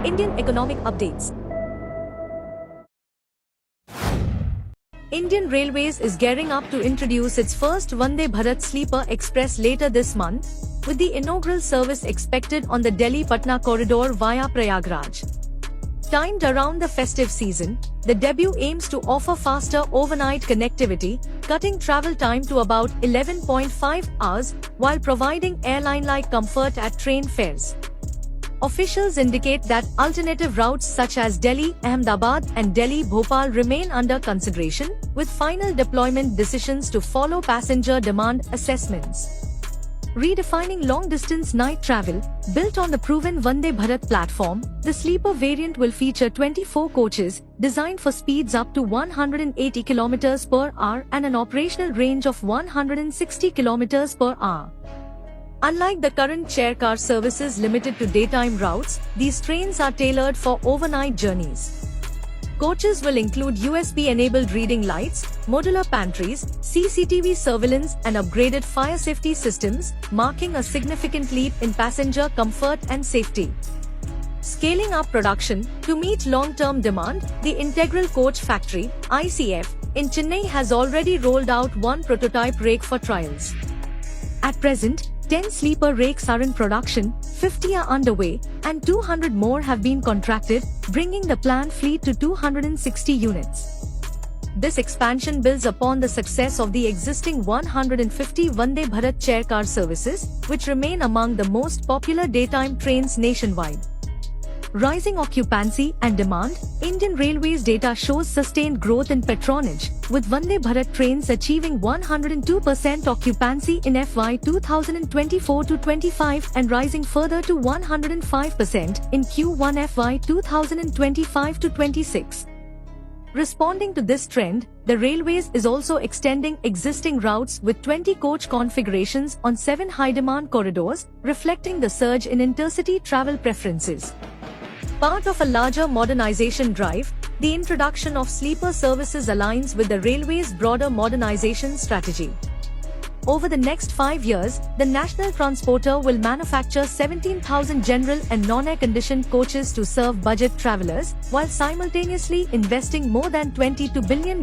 Indian economic updates. Indian Railways is gearing up to introduce its first Vande Bharat Sleeper Express later this month, with the inaugural service expected on the Delhi-Patna corridor via Prayagraj. Timed around the festive season, the debut aims to offer faster overnight connectivity, cutting travel time to about 11.5 hours, while providing airline-like comfort at train fares. Officials indicate that alternative routes such as Delhi-Ahmedabad and Delhi-Bhopal remain under consideration, with final deployment decisions to follow passenger demand assessments. Redefining long-distance night travel, built on the proven Vande Bharat platform, the sleeper variant will feature 24 coaches, designed for speeds up to 180 km per hour and an operational range of 160 km per hour. Unlike the current chair car services limited to daytime routes, these trains are tailored for overnight journeys. Coaches will include USB-enabled reading lights, modular pantries, CCTV surveillance and upgraded fire safety systems, marking a significant leap in passenger comfort and safety. Scaling up production to meet long-term demand, the Integral Coach Factory (ICF) in Chennai has already rolled out one prototype rake for trials. At present, 10 sleeper rakes are in production, 50 are underway, and 200 more have been contracted, bringing the planned fleet to 260 units. This expansion builds upon the success of the existing 150 Vande Bharat chair car services, which remain among the most popular daytime trains nationwide. Rising occupancy and demand, Indian Railways data shows sustained growth in patronage, with Vande Bharat trains achieving 102% occupancy in FY 2024-25 and rising further to 105% in Q1 FY 2025-26. Responding to this trend, the Railways is also extending existing routes with 20 coach configurations on 7 high-demand corridors, reflecting the surge in intercity travel preferences. Part of a larger modernization drive, the introduction of sleeper services aligns with the Railway's broader modernization strategy. Over the next 5 years, the national transporter will manufacture 17,000 general and non-air-conditioned coaches to serve budget travelers, while simultaneously investing more than $22 billion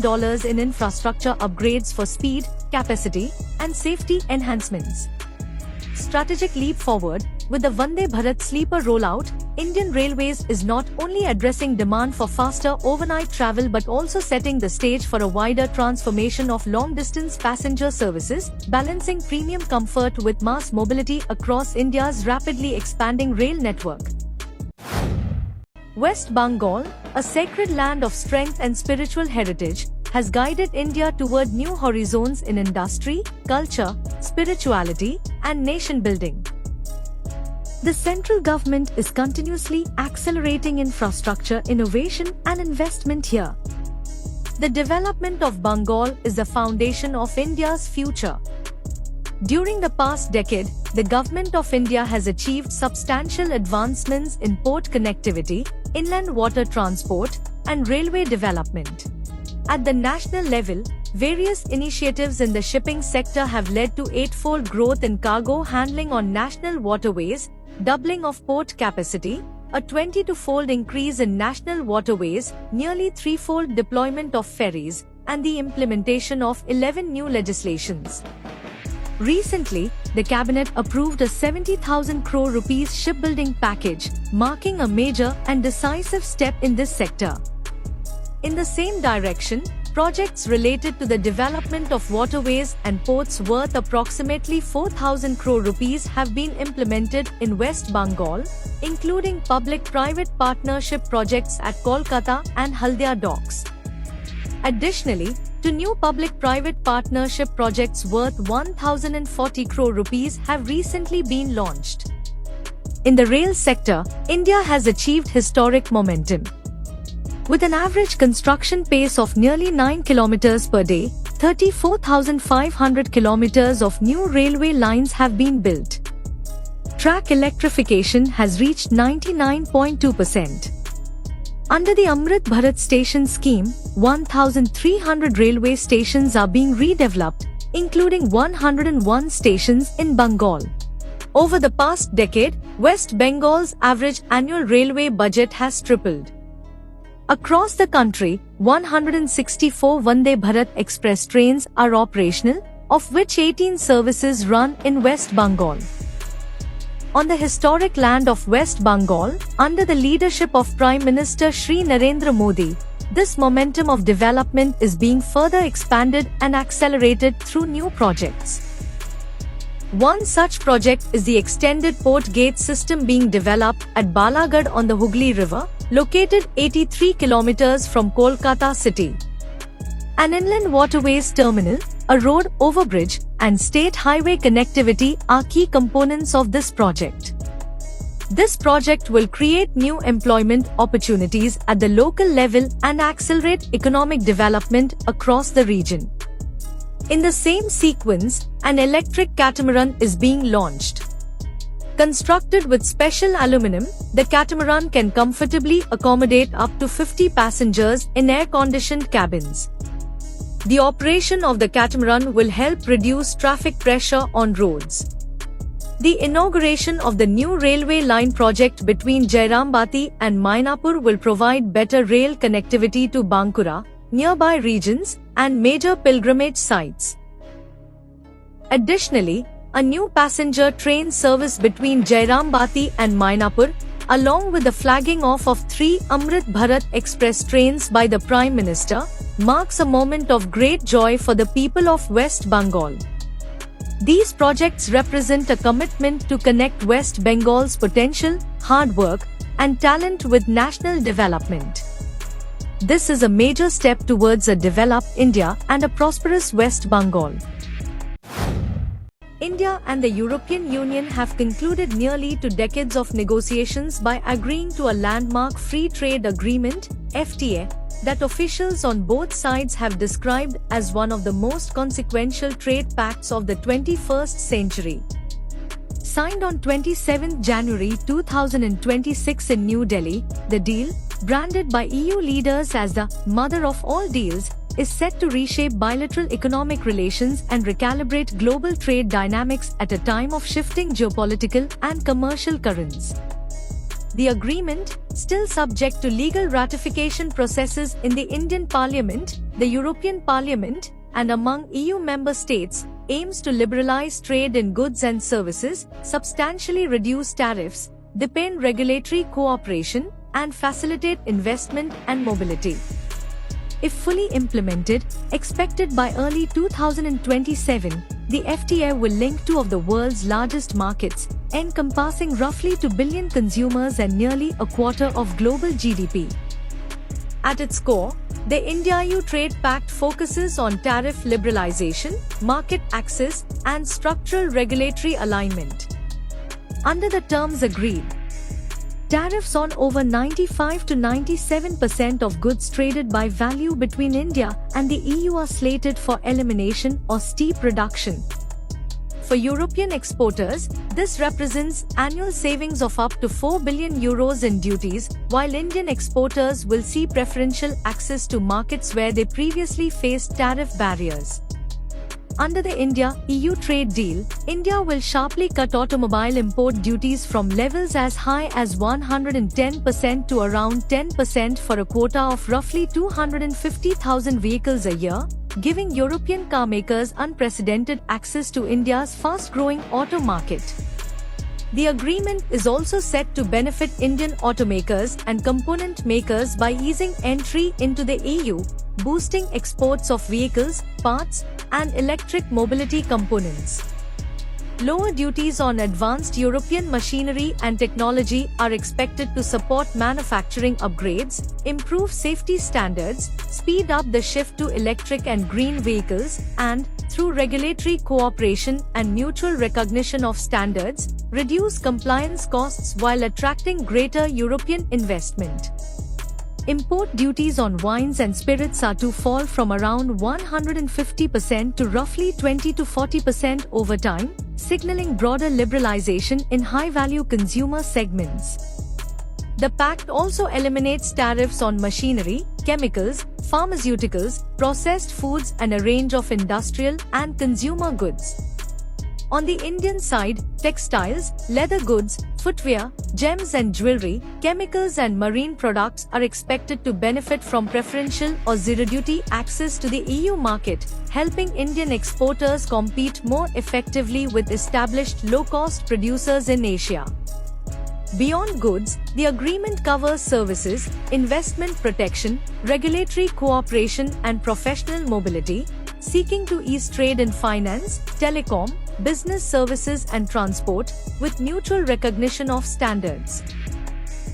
in infrastructure upgrades for speed, capacity, and safety enhancements. Strategic leap forward, with the Vande Bharat sleeper rollout, Indian Railways is not only addressing demand for faster overnight travel but also setting the stage for a wider transformation of long-distance passenger services, balancing premium comfort with mass mobility across India's rapidly expanding rail network. West Bengal, a sacred land of strength and spiritual heritage, has guided India toward new horizons in industry, culture, spirituality, and nation-building. The central government is continuously accelerating infrastructure innovation and investment here. The development of Bengal is the foundation of India's future. During the past decade, the Government of India has achieved substantial advancements in port connectivity, inland water transport, and railway development. At the national level, various initiatives in the shipping sector have led to eightfold growth in cargo handling on national waterways, doubling of port capacity, a 22-fold increase in national waterways, nearly threefold deployment of ferries, and the implementation of 11 new legislations. Recently, the cabinet approved a 70,000 crore rupees shipbuilding package, marking a major and decisive step in this sector. In the same direction, projects related to the development of waterways and ports worth approximately 4,000 crore rupees have been implemented in West Bengal, including public-private partnership projects at Kolkata and Haldia docks. Additionally, two new public-private partnership projects worth 1,040 crore rupees have recently been launched. In the rail sector, India has achieved historic momentum. With an average construction pace of nearly 9 km per day, 34,500 km of new railway lines have been built. Track electrification has reached 99.2%. Under the Amrit Bharat Station scheme, 1,300 railway stations are being redeveloped, including 101 stations in Bengal. Over the past decade, West Bengal's average annual railway budget has tripled. Across the country, 164 Vande Bharat Express trains are operational, of which 18 services run in West Bengal. On the historic land of West Bengal, under the leadership of Prime Minister Shri Narendra Modi, this momentum of development is being further expanded and accelerated through new projects. One such project is the extended port gate system being developed at Balagad on the Hooghly River, located 83 kilometers from Kolkata city. An inland waterways terminal, a road overbridge, and state highway connectivity are key components of this project. This project will create new employment opportunities at the local level and accelerate economic development across the region. In the same sequence, an electric catamaran is being launched. Constructed with special aluminum, the catamaran can comfortably accommodate up to 50 passengers in air-conditioned cabins. The operation of the catamaran will help reduce traffic pressure on roads. The inauguration of the new railway line project between Jairambati and Mainapur will provide better rail connectivity to Bankura, nearby regions, and major pilgrimage sites. Additionally, a new passenger train service between Jairambati and Mainapur, along with the flagging off of 3 Amrit Bharat Express trains by the Prime Minister, marks a moment of great joy for the people of West Bengal. These projects represent a commitment to connect West Bengal's potential, hard work, and talent with national development. This is a major step towards a developed India and a prosperous West Bengal. India and the European Union have concluded nearly 2 decades of negotiations by agreeing to a landmark free trade agreement, FTA, that officials on both sides have described as one of the most consequential trade pacts of the 21st century. Signed on 27 January 2026 in New Delhi, the deal, branded by EU leaders as the mother of all deals, is set to reshape bilateral economic relations and recalibrate global trade dynamics at a time of shifting geopolitical and commercial currents. The agreement, still subject to legal ratification processes in the Indian Parliament, the European Parliament, and among EU member states, aims to liberalize trade in goods and services, substantially reduce tariffs, deepen regulatory cooperation, and facilitate investment and mobility. If fully implemented, expected by early 2027, the FTA will link 2 of the world's largest markets, encompassing roughly 2 billion consumers and nearly a quarter of global GDP. At its core, the India-EU Trade Pact focuses on tariff liberalization, market access, and structural regulatory alignment. Under the terms agreed, tariffs on over 95 to 97% of goods traded by value between India and the EU are slated for elimination or steep reduction. For European exporters, this represents annual savings of up to 4 billion euros in duties, while Indian exporters will see preferential access to markets where they previously faced tariff barriers. Under the India-EU trade deal, India will sharply cut automobile import duties from levels as high as 110% to around 10% for a quota of roughly 250,000 vehicles a year, giving European carmakers unprecedented access to India's fast-growing auto market. The agreement is also set to benefit Indian automakers and component makers by easing entry into the EU, boosting exports of vehicles, parts, and electric mobility components. Lower duties on advanced European machinery and technology are expected to support manufacturing upgrades, improve safety standards, speed up the shift to electric and green vehicles, and, through regulatory cooperation and mutual recognition of standards, reduce compliance costs while attracting greater European investment. Import duties on wines and spirits are to fall from around 150% to roughly 20 to 40% over time, signaling broader liberalization in high-value consumer segments. The pact also eliminates tariffs on machinery, chemicals, pharmaceuticals, processed foods and a range of industrial and consumer goods. On the Indian side, textiles, leather goods, footwear, gems and jewelry, chemicals and marine products are expected to benefit from preferential or zero-duty access to the EU market, helping Indian exporters compete more effectively with established low-cost producers in Asia. Beyond goods, the agreement covers services, investment protection, regulatory cooperation and professional mobility, seeking to ease trade in finance, telecom, business services and transport, with mutual recognition of standards.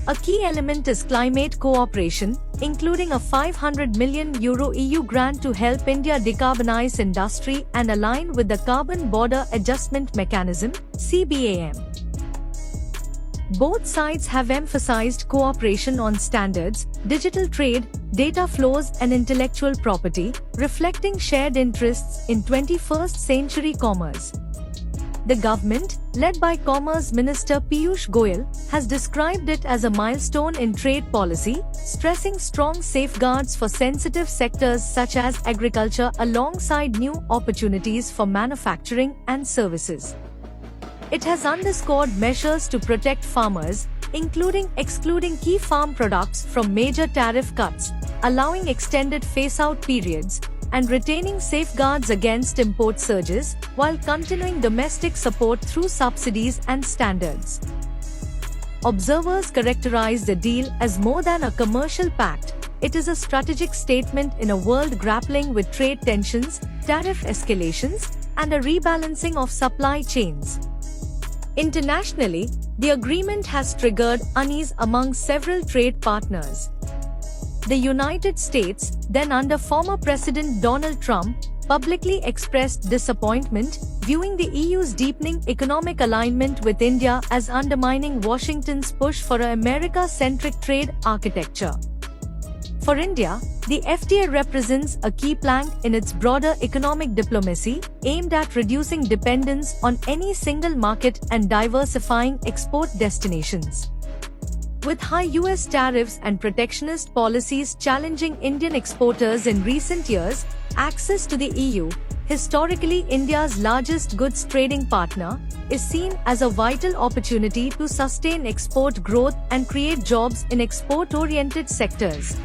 A key element is climate cooperation, including a €500 million EU grant to help India decarbonize industry and align with the Carbon Border Adjustment Mechanism (CBAM). Both sides have emphasized cooperation on standards, digital trade, data flows and intellectual property, reflecting shared interests in 21st century commerce. The government, led by Commerce Minister Piyush Goyal, has described it as a milestone in trade policy, stressing strong safeguards for sensitive sectors such as agriculture alongside new opportunities for manufacturing and services. It has underscored measures to protect farmers, including excluding key farm products from major tariff cuts, allowing extended phase-out periods, and retaining safeguards against import surges, while continuing domestic support through subsidies and standards. Observers characterize the deal as more than a commercial pact. It is a strategic statement in a world grappling with trade tensions, tariff escalations, and a rebalancing of supply chains. Internationally, the agreement has triggered unease among several trade partners. The United States, then under former President Donald Trump, publicly expressed disappointment, viewing the EU's deepening economic alignment with India as undermining Washington's push for an America-centric trade architecture. For India, the FTA represents a key plank in its broader economic diplomacy, aimed at reducing dependence on any single market and diversifying export destinations. With high US tariffs and protectionist policies challenging Indian exporters in recent years, access to the EU, historically India's largest goods trading partner, is seen as a vital opportunity to sustain export growth and create jobs in export-oriented sectors.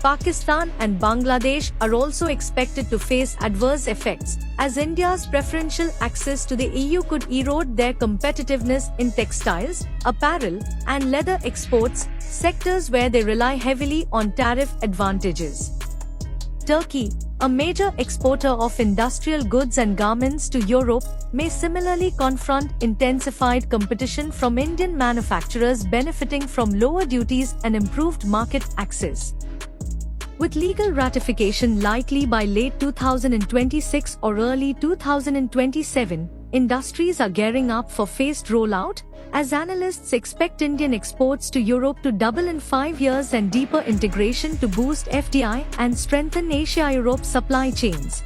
Pakistan and Bangladesh are also expected to face adverse effects, as India's preferential access to the EU could erode their competitiveness in textiles, apparel, and leather exports, sectors where they rely heavily on tariff advantages. Turkey, a major exporter of industrial goods and garments to Europe, may similarly confront intensified competition from Indian manufacturers benefiting from lower duties and improved market access. With legal ratification likely by late 2026 or early 2027, industries are gearing up for phased rollout, as analysts expect Indian exports to Europe to double in 5 years and deeper integration to boost FDI and strengthen Asia-Europe supply chains.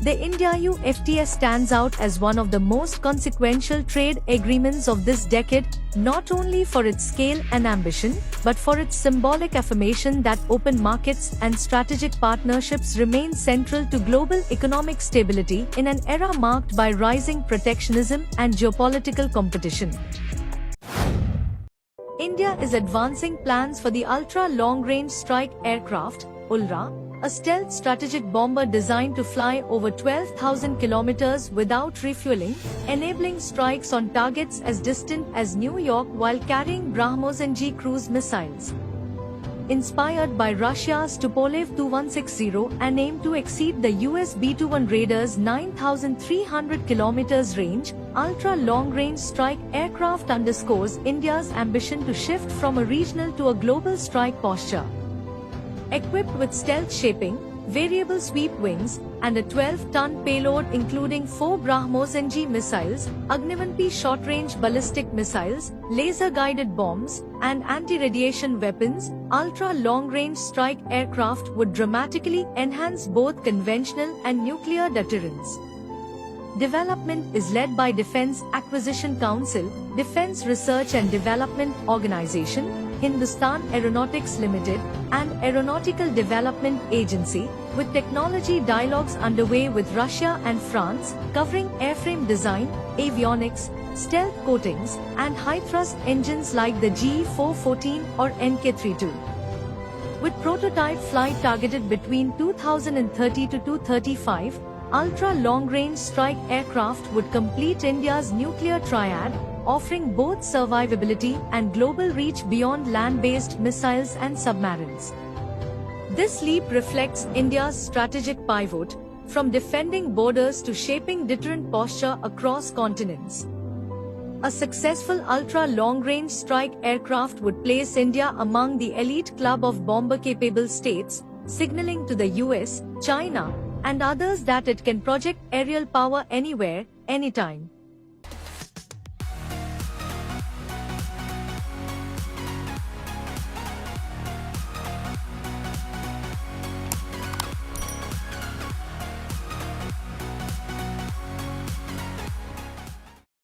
The India-EU FTA stands out as one of the most consequential trade agreements of this decade, not only for its scale and ambition, but for its symbolic affirmation that open markets and strategic partnerships remain central to global economic stability in an era marked by rising protectionism and geopolitical competition. India is advancing plans for the Ultra Long Range Strike Aircraft, ULRA, a stealth strategic bomber designed to fly over 12,000 kilometers without refueling, enabling strikes on targets as distant as New York while carrying BrahMos-NG cruise missiles. Inspired by Russia's Tupolev Tu-160 and aimed to exceed the US B-21 Raider's 9,300 kilometers range, Ultra Long Range Strike Aircraft underscores India's ambition to shift from a regional to a global strike posture. Equipped with stealth shaping, variable sweep wings, and a 12-ton payload including 4 BrahMos-NG missiles, Agnivan-P short-range ballistic missiles, laser-guided bombs, and anti-radiation weapons, ultra-long-range strike aircraft would dramatically enhance both conventional and nuclear deterrence. Development is led by Defence Acquisition Council, Defence Research and Development Organisation, Hindustan Aeronautics Limited, and Aeronautical Development Agency, with technology dialogues underway with Russia and France, covering airframe design, avionics, stealth coatings, and high-thrust engines like the GE-414 or NK-32. With prototype flight targeted between 2030 to 2035, ultra-long-range strike aircraft would complete India's nuclear triad, offering both survivability and global reach beyond land-based missiles and submarines. This leap reflects India's strategic pivot, from defending borders to shaping deterrent posture across continents. A successful ultra-long-range strike aircraft would place India among the elite club of bomber-capable states, signaling to the US, China, and others that it can project aerial power anywhere, anytime.